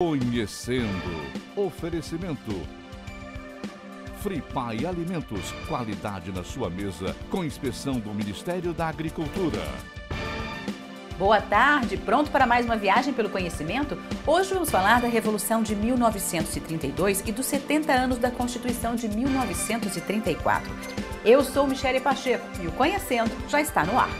Conhecendo. Oferecimento. Fripai Alimentos, qualidade na sua mesa, com inspeção do Ministério da Agricultura. Boa tarde, pronto para mais uma viagem pelo conhecimento? Hoje vamos falar da Revolução de 1932 e dos 70 anos da Constituição de 1934. Eu sou Michele Pacheco e o Conhecendo já está no ar.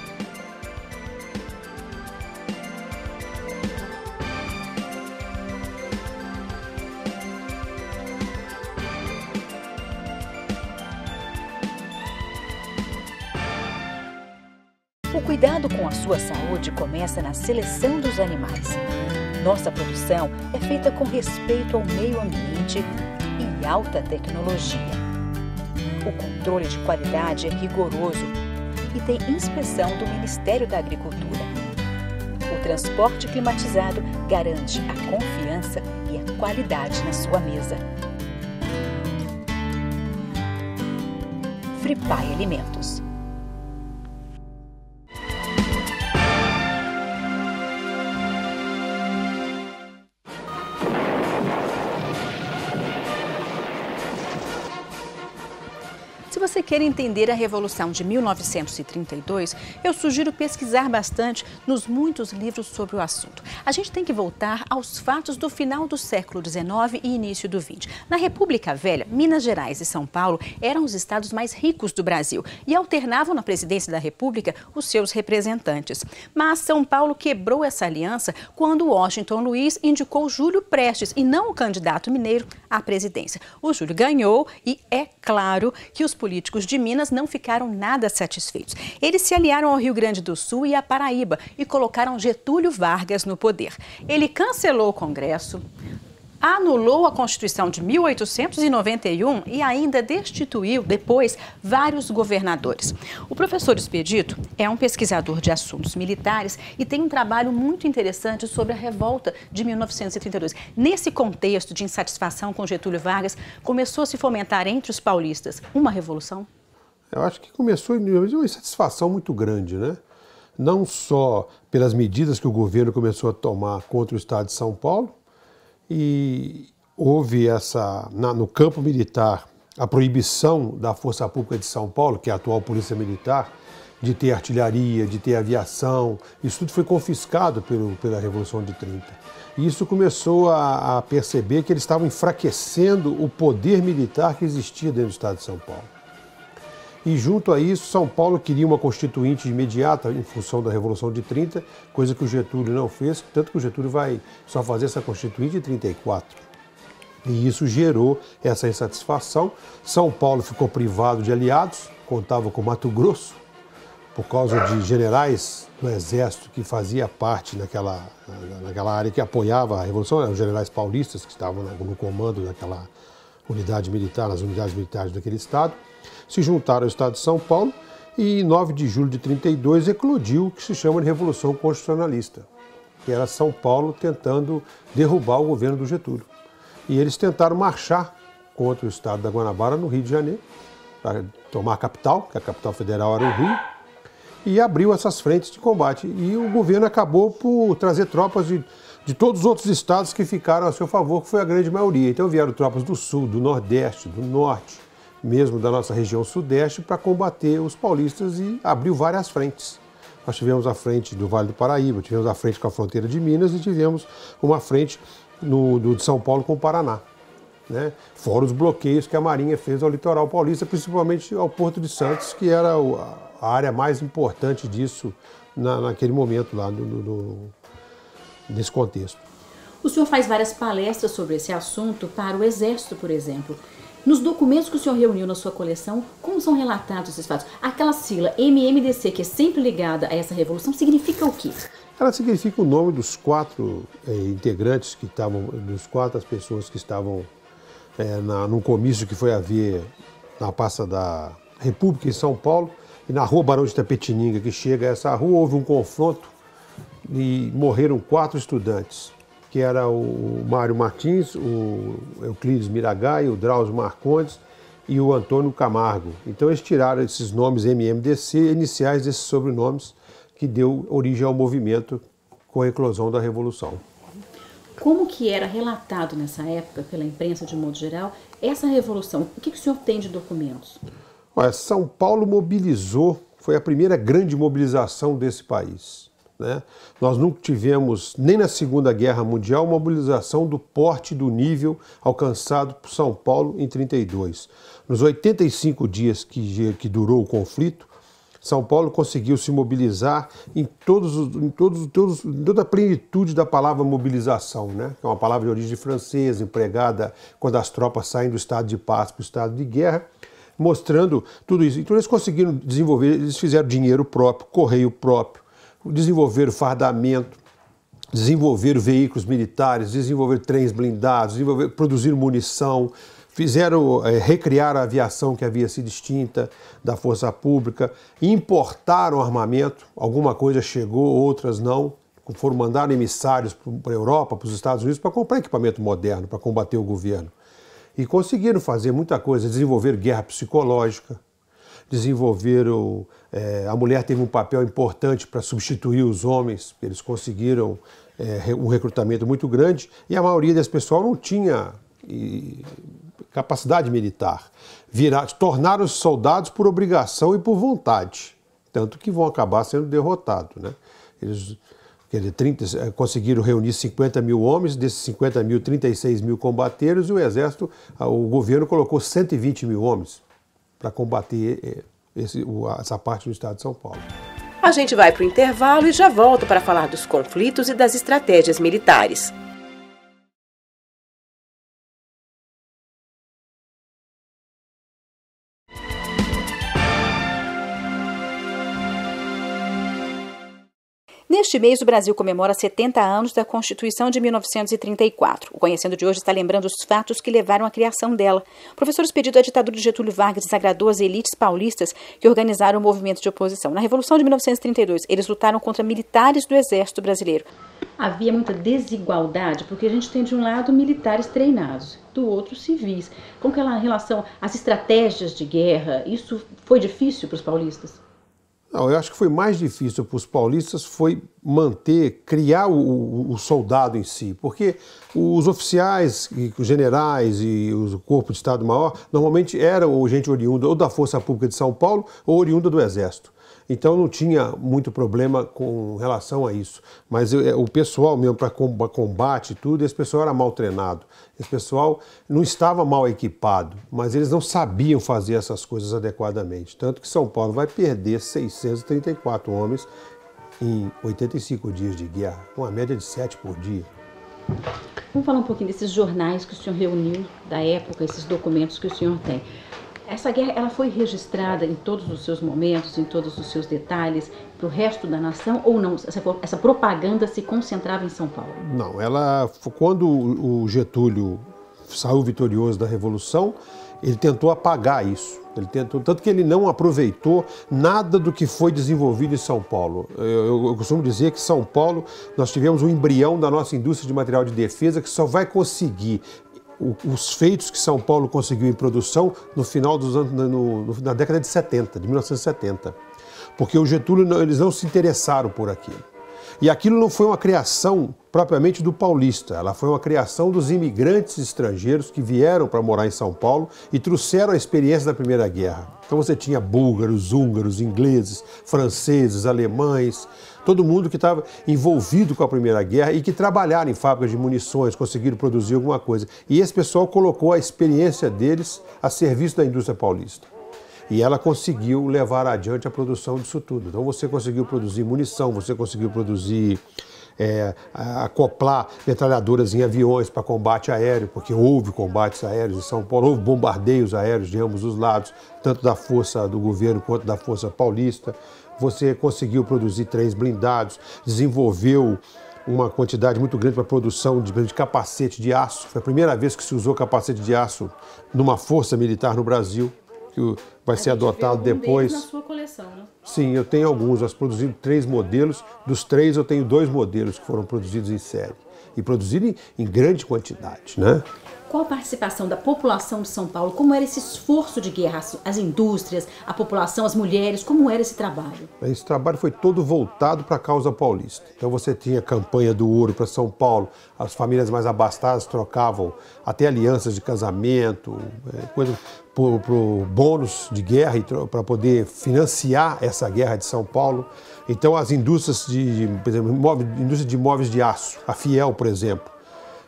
O cuidado com a sua saúde começa na seleção dos animais. Nossa produção é feita com respeito ao meio ambiente e alta tecnologia. O controle de qualidade é rigoroso e tem inspeção do Ministério da Agricultura. O transporte climatizado garante a confiança e a qualidade na sua mesa. Fripai Alimentos. Se você quer entender a Revolução de 1932, eu sugiro pesquisar bastante nos muitos livros sobre o assunto. A gente tem que voltar aos fatos do final do século XIX e início do XX. Na República Velha, Minas Gerais e São Paulo eram os estados mais ricos do Brasil e alternavam na presidência da República os seus representantes. Mas São Paulo quebrou essa aliança quando Washington Luiz indicou Júlio Prestes e não o candidato mineiro à presidência. O Júlio ganhou e é claro que os políticos de Minas não ficaram nada satisfeitos. Eles se aliaram ao Rio Grande do Sul e à Paraíba e colocaram Getúlio Vargas no poder. Ele cancelou o Congresso, anulou a Constituição de 1891 e ainda destituiu, depois, vários governadores. O professor Expedito é um pesquisador de assuntos militares e tem um trabalho muito interessante sobre a revolta de 1932. Nesse contexto de insatisfação com Getúlio Vargas, começou a se fomentar entre os paulistas uma revolução? Eu acho que começou em uma insatisfação muito grande, né? Não só pelas medidas que o governo começou a tomar contra o estado de São Paulo, e houve no campo militar a proibição da Força Pública de São Paulo, que é a atual Polícia Militar, de ter artilharia, de ter aviação. Isso tudo foi confiscado pela Revolução de 30. E isso começou a perceber que eles estavam enfraquecendo o poder militar que existia dentro do estado de São Paulo. E junto a isso, São Paulo queria uma constituinte imediata em função da Revolução de 30, coisa que o Getúlio não fez, tanto que o Getúlio vai só fazer essa constituinte em 34. E isso gerou essa insatisfação. São Paulo ficou privado de aliados, contava com Mato Grosso, por causa de generais do Exército que fazia parte naquela área que apoiava a Revolução, eram os generais paulistas que estavam no comando daquela unidade militar, nas unidades militares daquele estado. Se juntaram ao estado de São Paulo e em 9 de julho de 32 eclodiu o que se chama de Revolução Constitucionalista, que era São Paulo tentando derrubar o governo do Getúlio. E eles tentaram marchar contra o estado da Guanabara no Rio de Janeiro, para tomar a capital, que a capital federal era o Rio, e abriu essas frentes de combate. E o governo acabou por trazer tropas de todos os outros estados que ficaram a seu favor, que foi a grande maioria. Então vieram tropas do Sul, do Nordeste, do Norte, mesmo da nossa região Sudeste, para combater os paulistas e abriu várias frentes. Nós tivemos a frente do Vale do Paraíba, tivemos a frente com a fronteira de Minas e tivemos uma frente de São Paulo com o Paraná, né? Fora os bloqueios que a Marinha fez ao litoral paulista, principalmente ao Porto de Santos, que era a área mais importante disso naquele momento lá, nesse contexto. O senhor faz várias palestras sobre esse assunto para o Exército, por exemplo. Nos documentos que o senhor reuniu na sua coleção, como são relatados esses fatos? Aquela sigla MMDC, que é sempre ligada a essa revolução, significa o quê? Ela significa o nome dos 4 integrantes que estavam, dos 4 pessoas que estavam num comício que foi haver na Praça da República em São Paulo, e na Rua Barão de Itapetininga, que chega a essa rua, houve um confronto e morreram 4 estudantes, que era o Mário Martins, o Euclides Miragai, o Drauzio Marcondes e o Antônio Camargo. Então eles tiraram esses nomes MMDC, iniciais desses sobrenomes, que deu origem ao movimento com a eclosão da Revolução. Como que era relatado nessa época, pela imprensa de modo geral, essa revolução? O que o senhor tem de documentos? Olha, São Paulo mobilizou, foi a primeira grande mobilização desse país, né? Nós nunca tivemos, nem na Segunda Guerra Mundial, uma mobilização do porte, do nível alcançado por São Paulo em 1932. Nos 85 dias que durou o conflito, São Paulo conseguiu se mobilizar em toda a plenitude da palavra mobilização, né? Que é uma palavra de origem francesa, empregada quando as tropas saem do estado de paz para o estado de guerra, mostrando tudo isso. Então eles conseguiram desenvolver, eles fizeram dinheiro próprio, correio próprio, desenvolveram fardamento, desenvolveram veículos militares, desenvolveram trens blindados, produziram munição, recriaram a aviação que havia sido extinta da força pública, importaram armamento, alguma coisa chegou, outras não, mandaram emissários para a Europa, para os Estados Unidos, para comprar equipamento moderno, para combater o governo. E conseguiram fazer muita coisa, desenvolveram guerra psicológica, desenvolveram... a mulher teve um papel importante para substituir os homens, eles conseguiram um recrutamento muito grande, e a maioria desse pessoal não tinha capacidade militar. Tornaram-se soldados por obrigação e por vontade, tanto que vão acabar sendo derrotados, né? Eles... Quer dizer, conseguiram reunir 50 mil homens, desses 50 mil, 36 mil combateram, e o exército, o governo colocou 120 mil homens para combater essa parte do estado de São Paulo. A gente vai para o intervalo e já volta para falar dos conflitos e das estratégias militares. Neste mês, o Brasil comemora 70 anos da Constituição de 1934. O Conhecendo de hoje está lembrando os fatos que levaram à criação dela. O professor Expedito, a ditadura de Getúlio Vargas desagradou as elites paulistas que organizaram o movimento de oposição. Na Revolução de 1932, eles lutaram contra militares do Exército Brasileiro. Havia muita desigualdade, porque a gente tem de um lado militares treinados, do outro civis. Com aquela relação às estratégias de guerra, isso foi difícil para os paulistas? Não, eu acho que foi mais difícil para os paulistas foi criar o soldado em si, porque os oficiais, os generais e o corpo de Estado-Maior normalmente eram gente oriunda ou da Força Pública de São Paulo ou oriunda do Exército. Então não tinha muito problema com relação a isso. Mas o pessoal mesmo para combate e tudo, esse pessoal era mal treinado. Esse pessoal não estava mal equipado, mas eles não sabiam fazer essas coisas adequadamente. Tanto que São Paulo vai perder 634 homens em 85 dias de guerra, uma média de 7 por dia. Vamos falar um pouquinho desses jornais que o senhor reuniu da época, esses documentos que o senhor tem. Essa guerra ela foi registrada em todos os seus momentos, em todos os seus detalhes, para o resto da nação ou não? Essa propaganda se concentrava em São Paulo? Não, quando o Getúlio saiu vitorioso da Revolução, ele tentou apagar isso. Tanto que ele não aproveitou nada do que foi desenvolvido em São Paulo. Eu costumo dizer que São Paulo, nós tivemos um embrião da nossa indústria de material de defesa que só vai conseguir os feitos que São Paulo conseguiu em produção no final dos anos, na década de 70, de 1970. Porque o Getúlio, eles não se interessaram por aquilo. E aquilo não foi uma criação propriamente do paulista, ela foi uma criação dos imigrantes estrangeiros que vieram para morar em São Paulo e trouxeram a experiência da Primeira Guerra. Então você tinha búlgaros, húngaros, ingleses, franceses, alemães, todo mundo que estava envolvido com a Primeira Guerra e que trabalharam em fábricas de munições, conseguiram produzir alguma coisa. E esse pessoal colocou a experiência deles a serviço da indústria paulista. E ela conseguiu levar adiante a produção disso tudo. Então você conseguiu produzir munição, você conseguiu produzir, acoplar metralhadoras em aviões para combate aéreo, porque houve combates aéreos em São Paulo, houve bombardeios aéreos de ambos os lados, tanto da força do governo quanto da força paulista. Você conseguiu produzir trens blindados, desenvolveu uma quantidade muito grande para a produção de capacete de aço. Foi a primeira vez que se usou capacete de aço numa força militar no Brasil, que vai ser adotado depois. Na sua coleção, né? Sim, eu tenho alguns. Nós produzimos 3 modelos. Dos 3, eu tenho 2 modelos que foram produzidos em série. E produzidos em grande quantidade, né? Qual a participação da população de São Paulo? Como era esse esforço de guerra? As indústrias, a população, as mulheres, como era esse trabalho? Esse trabalho foi todo voltado para a causa paulista. Então você tinha a campanha do ouro para São Paulo, as famílias mais abastadas trocavam até alianças de casamento, coisa por bônus de guerra para poder financiar essa guerra de São Paulo. Então as indústrias por exemplo, indústria de móveis de aço, a Fiel, por exemplo,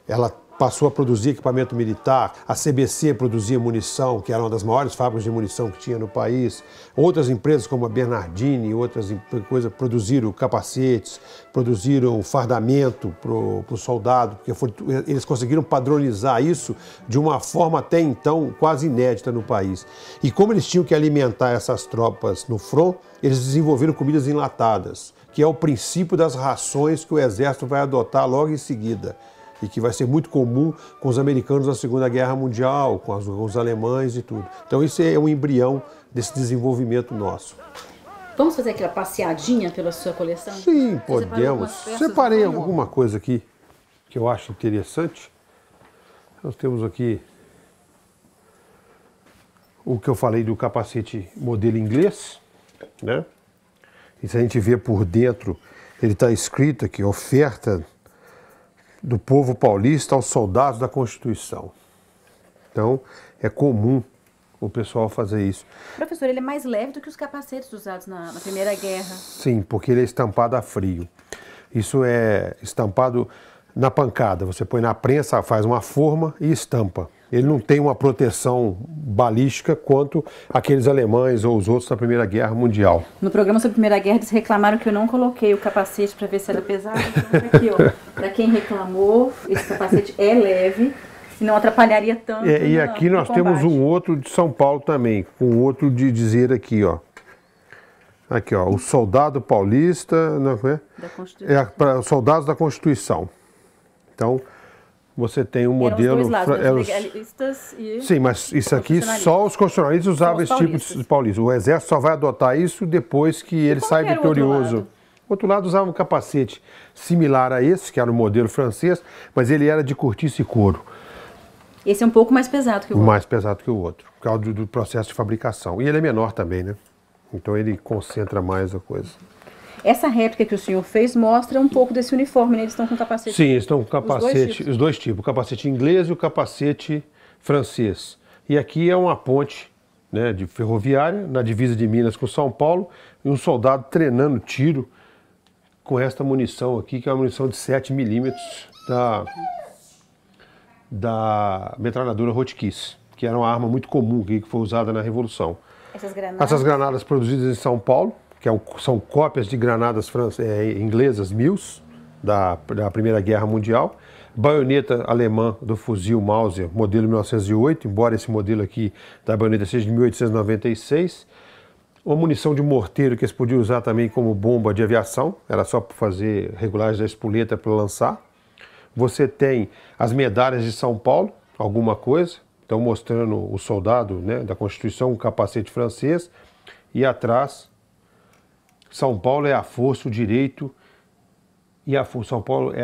ela passou a produzir equipamento militar, a CBC produzia munição, que era uma das maiores fábricas de munição que tinha no país. Outras empresas como a Bernardini e outras coisas produziram capacetes, produziram fardamento para o soldado, porque eles conseguiram padronizar isso de uma forma até então quase inédita no país. E como eles tinham que alimentar essas tropas no front, eles desenvolveram comidas enlatadas, que é o princípio das rações que o exército vai adotar logo em seguida, e que vai ser muito comum com os americanos na Segunda Guerra Mundial, com os alemães e tudo. Então isso é um embrião desse desenvolvimento nosso. Vamos fazer aquela passeadinha pela sua coleção? Sim, podemos. Separei alguma coisa aqui que eu acho interessante. Nós temos aqui o que eu falei do capacete modelo inglês, né? E se a gente vê por dentro, ele está escrito aqui, oferta do povo paulista aos soldados da Constituição. Então, é comum o pessoal fazer isso. Professor, ele é mais leve do que os capacetes usados na Primeira Guerra. Sim, porque ele é estampado a frio. Isso é estampado na pancada. Você põe na prensa, faz uma forma e estampa. Ele não tem uma proteção balística quanto aqueles alemães ou os outros da Primeira Guerra Mundial. No programa sobre a Primeira Guerra, eles reclamaram que eu não coloquei o capacete para ver se era pesado. Então, aqui, ó, para quem reclamou, esse capacete é leve e não atrapalharia tanto. E aqui nós temos um outro de São Paulo também, com outro de dizer aqui, ó. Aqui, ó, o soldado paulista, não é? Da Constituição. Para os soldados da Constituição. Então, você tem um modelo... Os dois lados, os legalistas e... Sim, mas isso aqui só os constitucionalistas usavam esse tipo de paulista. O exército só vai adotar isso depois que ele sai vitorioso. O outro lado usava um capacete similar a esse, que era o modelo francês, mas ele era de cortiça e couro. Esse é um pouco mais pesado que o outro. Mais pesado que o outro, por causa do processo de fabricação. E ele é menor também, né? Então ele concentra mais a coisa. Essa réplica que o senhor fez mostra um pouco desse uniforme, né? Eles estão com capacete. Sim, eles estão com capacete, os dois tipos, o capacete inglês e o capacete francês. E aqui é uma ponte, né, de ferroviária, na divisa de Minas com São Paulo, e um soldado treinando tiro com esta munição aqui, que é uma munição de 7 milímetros da metralhadora Hotchkiss, que era uma arma muito comum que foi usada na Revolução. Essas granadas produzidas em São Paulo, que são cópias de granadas inglesas Mills, da Primeira Guerra Mundial, baioneta alemã do fuzil Mauser, modelo 1908, embora esse modelo aqui da baioneta seja de 1896, uma munição de morteiro que eles podiam usar também como bomba de aviação, era só para fazer regulagem da espoleta para lançar. Você tem as medalhas de São Paulo, alguma coisa, então mostrando o soldado, né, da Constituição, um capacete francês, e atrás... São Paulo é a força, o direito e a força. São Paulo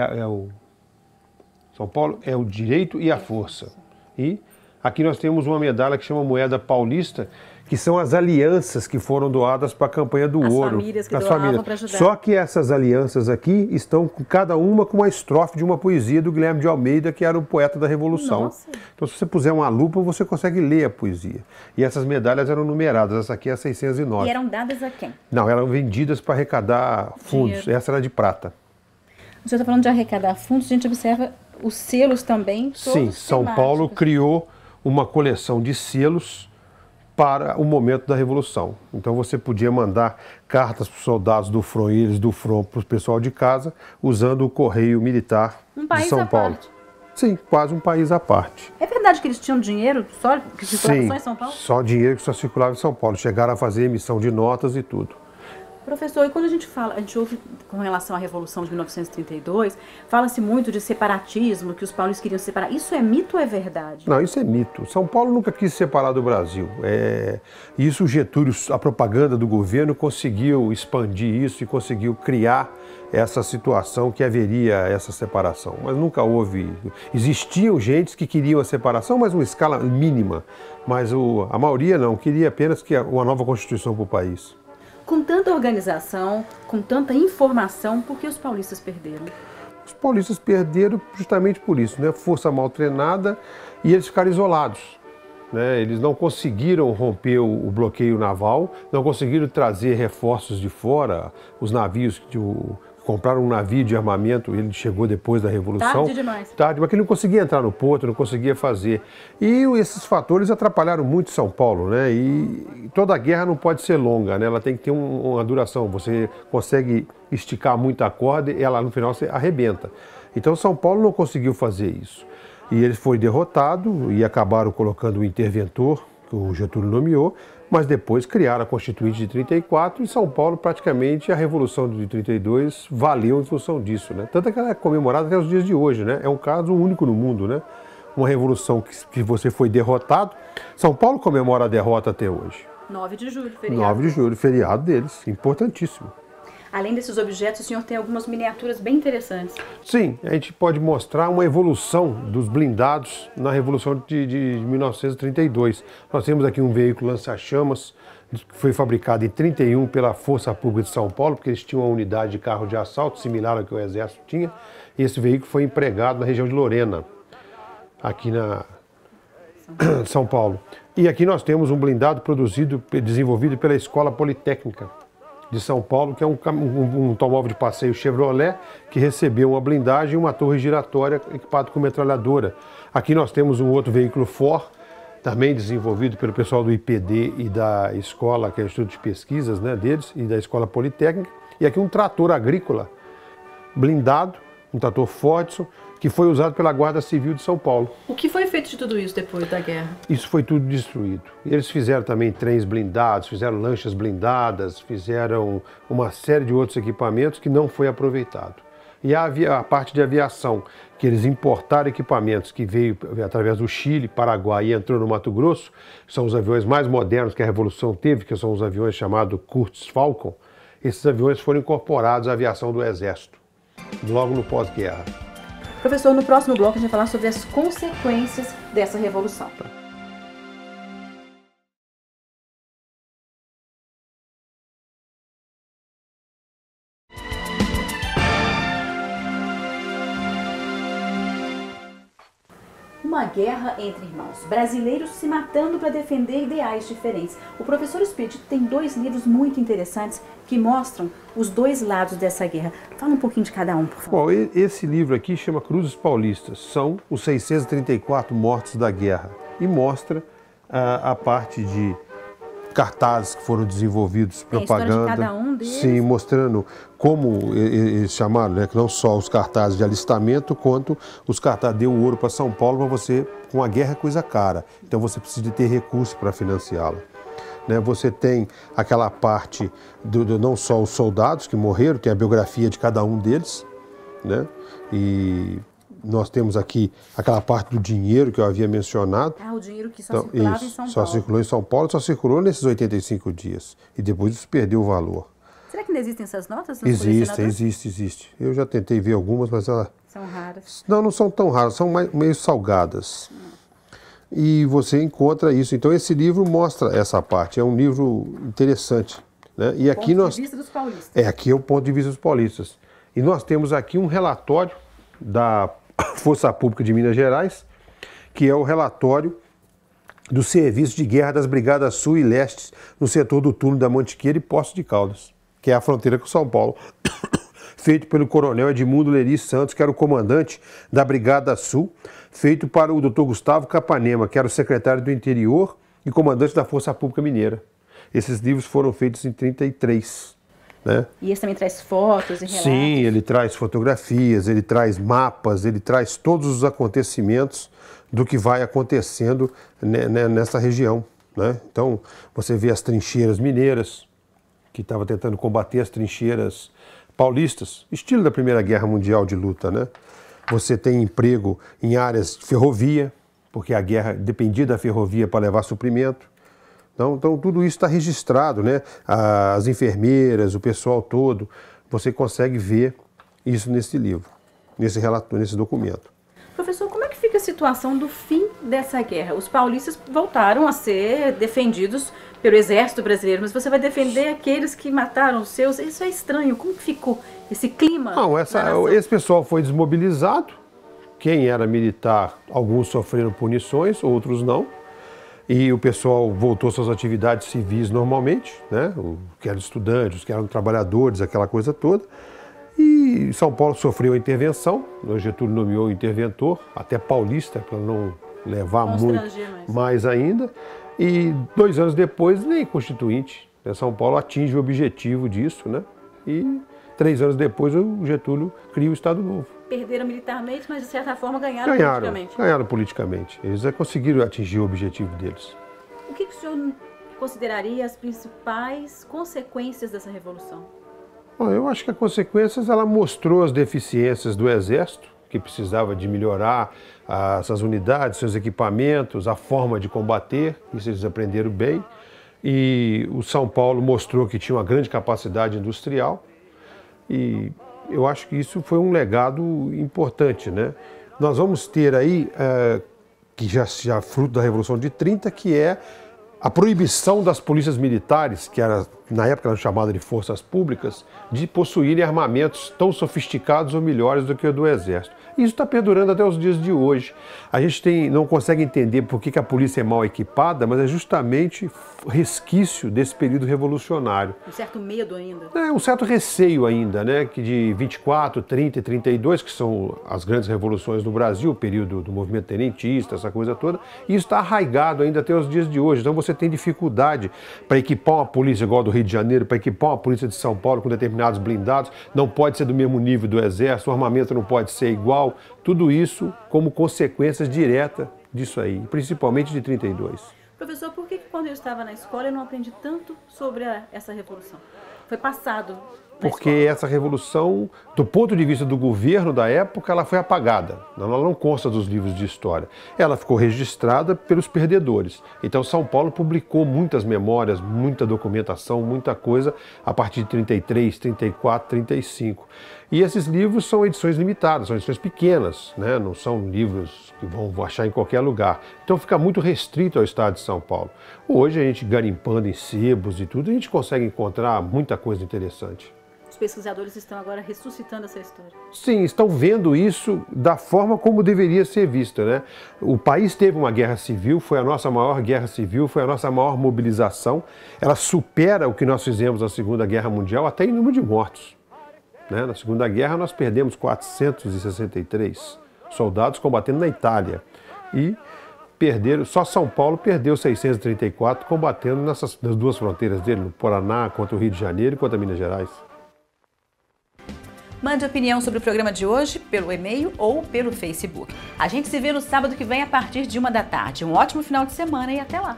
é o direito e a força. E aqui nós temos uma medalha que chama Moeda Paulista, que são as alianças que foram doadas para a campanha do ouro. Famílias que doavam para ajudar. Só que essas alianças aqui estão cada uma com uma estrofe de uma poesia do Guilherme de Almeida, que era o poeta da Revolução. Nossa. Então, se você puser uma lupa, você consegue ler a poesia. E essas medalhas eram numeradas. Essa aqui é a 609. E eram dadas a quem? Não, eram vendidas para arrecadar fundos. Dinheiro. Essa era de prata. O senhor está falando de arrecadar fundos, a gente observa os selos também. Sim, São Paulo criou uma coleção de selos para o momento da Revolução. Então você podia mandar cartas para os soldados do front e eles do front para o pessoal de casa, usando o correio militar de São Paulo. Parte. Sim, quase um país à parte. É verdade que eles tinham dinheiro só que circulava só em São Paulo? Só dinheiro que só circulava em São Paulo. Chegaram a fazer emissão de notas e tudo. Professor, e quando a gente ouve com relação à Revolução de 1932, fala-se muito de separatismo, que os paulistas queriam separar. Isso é mito ou é verdade? Não, isso é mito. São Paulo nunca quis se separar do Brasil. Isso o Getúlio, a propaganda do governo, conseguiu expandir isso e conseguiu criar essa situação que haveria essa separação. Mas nunca houve... Existiam gentes que queriam a separação, mas uma escala mínima. Mas a maioria não, queria apenas uma nova Constituição para o país. Com tanta organização, com tanta informação, por que os paulistas perderam? Os paulistas perderam justamente por isso, né? Força mal treinada e eles ficaram isolados, né? Eles não conseguiram romper o bloqueio naval, não conseguiram trazer reforços de fora, os navios compraram um navio de armamento, ele chegou depois da Revolução. Tarde demais. Tarde, mas que ele não conseguia entrar no porto, não conseguia fazer. E esses fatores atrapalharam muito São Paulo, né? E toda a guerra não pode ser longa, né? Ela tem que ter uma duração. Você consegue esticar muito a corda e ela no final você arrebenta. Então São Paulo não conseguiu fazer isso. E ele foi derrotado e acabaram colocando o interventor, que o Getúlio nomeou, mas depois criaram a Constituinte de 34 e São Paulo, praticamente, a Revolução de 32 valeu em função disso, né? Tanto é que ela é comemorada até os dias de hoje, né? É um caso único no mundo, né? Uma revolução que você foi derrotado. São Paulo comemora a derrota até hoje. 9 de julho, feriado. 9 de julho, feriado deles, importantíssimo. Além desses objetos, o senhor tem algumas miniaturas bem interessantes. Sim, a gente pode mostrar uma evolução dos blindados na Revolução de 1932. Nós temos aqui um veículo lança-chamas, que foi fabricado em 31 pela Força Pública de São Paulo, porque eles tinham uma unidade de carro de assalto similar ao que o Exército tinha. E esse veículo foi empregado na região de Lorena, aqui na São Paulo. E aqui nós temos um blindado desenvolvido pela Escola Politécnica de São Paulo, que é um automóvel de passeio Chevrolet, que recebeu uma blindagem e uma torre giratória equipada com metralhadora. Aqui nós temos um outro veículo Ford, também desenvolvido pelo pessoal do IPD e da escola, que é o Instituto de Pesquisas, né, deles, e da Escola Politécnica. E aqui um trator agrícola blindado, um trator Fordson, que foi usado pela Guarda Civil de São Paulo. O que foi feito de tudo isso depois da guerra? Isso foi tudo destruído. Eles fizeram também trens blindados, fizeram lanchas blindadas, fizeram uma série de outros equipamentos que não foi aproveitado. E a parte de aviação, que eles importaram equipamentos que veio através do Chile, Paraguai e entrou no Mato Grosso, são os aviões mais modernos que a Revolução teve, que são os aviões chamados Curtiss Falcon. Esses aviões foram incorporados à aviação do Exército, logo no pós-guerra. Professor, no próximo bloco a gente vai falar sobre as consequências dessa revolução. Uma guerra entre irmãos, brasileiros se matando para defender ideais diferentes. O professor Expedito tem 2 livros muito interessantes que mostram os 2 lados dessa guerra. Fala um pouquinho de cada um, por favor. Bom, esse livro aqui chama Cruzes Paulistas, são os 634 mortos da guerra e mostra a parte de cartazes que foram desenvolvidos, propaganda. A história de cada um deles. Sim, mostrando como eles chamaram, né, que não só os cartazes de alistamento, quanto os cartazes deu ouro para São Paulo, para você, com a guerra é coisa cara, então você precisa de ter recursos para financiá-la. Né, você tem aquela parte não só os soldados que morreram, tem a biografia de cada um deles, né, e nós temos aqui aquela parte do dinheiro que eu havia mencionado. O dinheiro que só circulava em São Paulo. Só circulou em São Paulo, só circulou nesses 85 dias. E depois isso perdeu o valor. Será que ainda existem essas notas? Existe. Eu já tentei ver algumas, mas elas... São raras. Não são tão raras, são meio salgadas. E você encontra isso. Então esse livro mostra essa parte. É um livro interessante. Né? E aqui ponto de vista dos paulistas. Aqui é o ponto de vista dos paulistas. E nós temos aqui um relatório da Força Pública de Minas Gerais, que é o relatório do Serviço de Guerra das Brigadas Sul e Leste no setor do túnel da Mantiqueira e Poços de Caldas, que é a fronteira com São Paulo, feito pelo coronel Edmundo Leri Santos, que era o comandante da Brigada Sul, feito para o Dr. Gustavo Capanema, que era o secretário do Interior e comandante da Força Pública Mineira. Esses livros foram feitos em 1933. Né? E esse também traz fotos e relatos? Sim, ele traz fotografias, ele traz mapas, ele traz todos os acontecimentos do que vai acontecendo nessa região. Né? Então, você vê as trincheiras mineiras, que estava tentando combater as trincheiras paulistas, estilo da Primeira Guerra Mundial de luta, né? Você tem emprego em áreas de ferrovia, porque a guerra dependia da ferrovia para levar suprimento. Então tudo isso está registrado, né? As enfermeiras, o pessoal todo, você consegue ver isso nesse livro, nesse relatório, nesse documento. Professor, como é que fica a situação do fim dessa guerra? Os paulistas voltaram a ser defendidos pelo exército brasileiro, mas você vai defender aqueles que mataram os seus? Isso é estranho. Como que ficou esse clima? Não, esse pessoal foi desmobilizado. Quem era militar, alguns sofreram punições, outros não. E o pessoal voltou às suas atividades civis normalmente, né? Os que eram estudantes, os que eram trabalhadores, aquela coisa toda. E São Paulo sofreu a intervenção, o Getúlio nomeou o interventor, até paulista, para não levar muito mais ainda. E 2 anos depois, nem constituinte, né? São Paulo atinge o objetivo disso, né? E 3 anos depois o Getúlio cria o Estado Novo. Perderam militarmente, mas de certa forma politicamente. Ganharam politicamente. Eles conseguiram atingir o objetivo deles. O que o senhor consideraria as principais consequências dessa revolução? Bom, eu acho que as consequências, ela mostrou as deficiências do Exército, que precisava de melhorar essas unidades, seus equipamentos, a forma de combater, isso eles aprenderam bem. E o São Paulo mostrou que tinha uma grande capacidade industrial e eu acho que isso foi um legado importante, né? Nós vamos ter aí, que já fruto da Revolução de 30, que é a proibição das polícias militares, que era, na época eram chamadas de forças públicas, de possuírem armamentos tão sofisticados ou melhores do que o do Exército. Isso está perdurando até os dias de hoje. A gente não consegue entender por que a polícia é mal equipada, mas é justamente resquício desse período revolucionário. Um certo medo ainda. Um certo receio ainda, né? Que de 24, 30 e 32, que são as grandes revoluções no Brasil, o período do movimento tenentista, essa coisa toda, e isso está arraigado ainda até os dias de hoje. Então você tem dificuldade para equipar uma polícia igual a do Rio de Janeiro, para equipar uma polícia de São Paulo com determinados blindados, não pode ser do mesmo nível do Exército, o armamento não pode ser igual. Tudo isso como consequências diretas disso aí, principalmente de 32. Professor, por que quando eu estava na escola eu não aprendi tanto sobre essa revolução? Foi passado. Porque essa revolução, do ponto de vista do governo da época, ela foi apagada. Ela não consta dos livros de história. Ela ficou registrada pelos perdedores. Então São Paulo publicou muitas memórias, muita documentação, muita coisa a partir de 33, 34, 35. E esses livros são edições limitadas, são edições pequenas, né? Não são livros que vão achar em qualquer lugar. Então fica muito restrito ao estado de São Paulo. Hoje a gente garimpando em sebos e tudo, a gente consegue encontrar muita coisa interessante. Os pesquisadores estão agora ressuscitando essa história. Sim, estão vendo isso da forma como deveria ser vista, né? O país teve uma guerra civil, foi a nossa maior guerra civil, foi a nossa maior mobilização. Ela supera o que nós fizemos na Segunda Guerra Mundial até em número de mortos, né? Na Segunda Guerra nós perdemos 463 soldados combatendo na Itália e só São Paulo perdeu 634 combatendo nas 2 fronteiras dele, no Paraná, contra o Rio de Janeiro e contra Minas Gerais. Mande opinião sobre o programa de hoje pelo e-mail ou pelo Facebook. A gente se vê no sábado que vem a partir de 1 da tarde. Um ótimo final de semana e até lá!